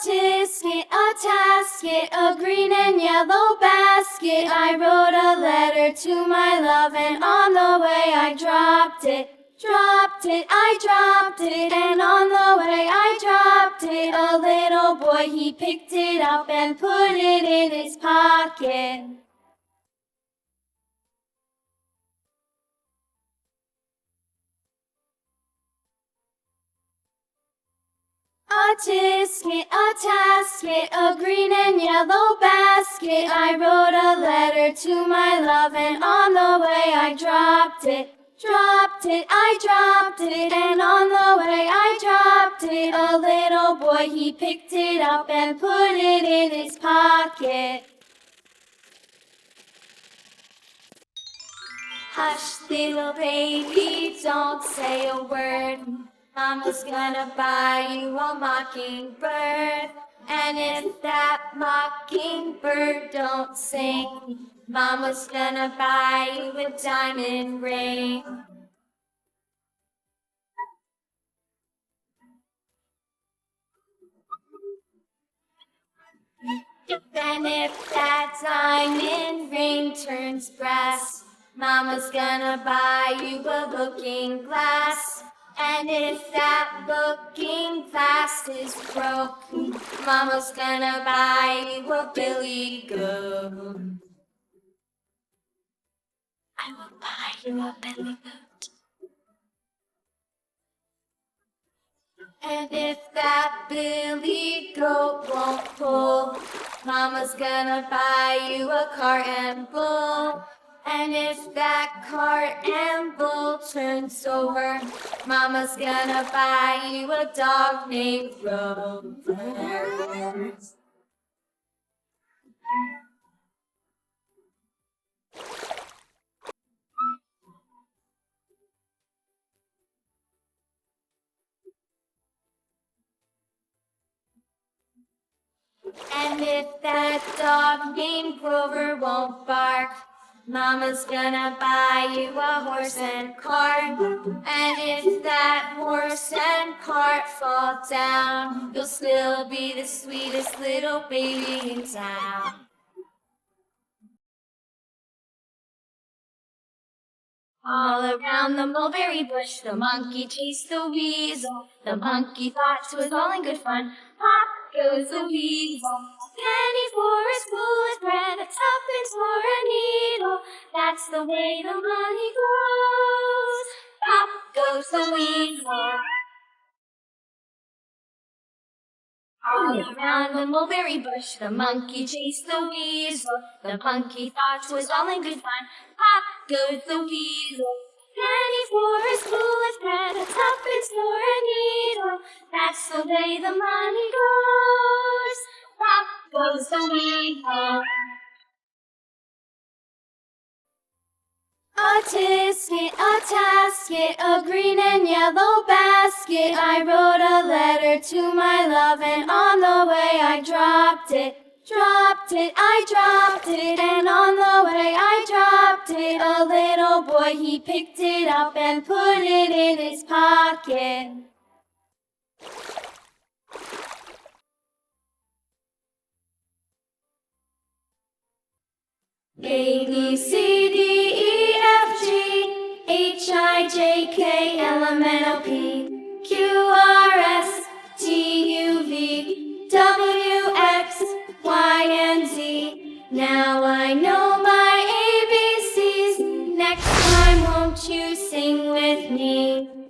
tisket, a tasket, a green and yellow basket. I wrote a letter to my love, and on the way I dropped it. I dropped it, and on the way I dropped it. A little boy, he picked it up and put it in his pocket. A tisket, a tasket, a green and yellow basket. I wrote a letter to my love, and on the way I dropped it. I dropped it, and on the way I dropped it. A little boy, he picked it up and put it in his pocket. Hush, little baby, don't say a word. Mama's gonna buy you a mockingbird. And if that mockingbird don't sing, Mama's gonna buy you a diamond ring. And if that diamond ring turns brass, Mama's gonna buy you a looking glass. And if that looking glass is broke, Mama's gonna buy you a billy goat. I will buy you a billy goat. And if that billy goat won't pull, Mama's gonna buy you a cart and bull. And if that cart and bull turns over, Mama's gonna buy you a dog named Rover. And if that dog named Grover won't bark, Mama's gonna buy you a horse and cart. And if that horse and cart fall down, you'll still be the sweetest little baby in town. All around the mulberry bush, the monkey chased the weasel. The monkey thought 'twas all in good fun. Pop goes the weasel. A penny for a spool of bread, a tuppence for a needle. That's the way the money goes. Pop goes the weasel. All around the mulberry bush, the monkey chased the weasel. The monkey thought 'twas all in good fun. Pop goes the weasel. Penny for a spool of bread, a tuppence for a needle. That's the way the money goes. Pop goes the weasel. A tisket, a tasket, a green and yellow basket. I wrote a letter to my love, and on the way I dropped it. I dropped it, and on the way I dropped it. A little boy, he picked it up and put it in his pocket. A, B, C, D, E, F, G, H, I, J, K, L, M, N, O, P, Q, R, S, T, U, V, W, X, Y, and Z. Now I know my ABCs. Next time, won't you sing with me?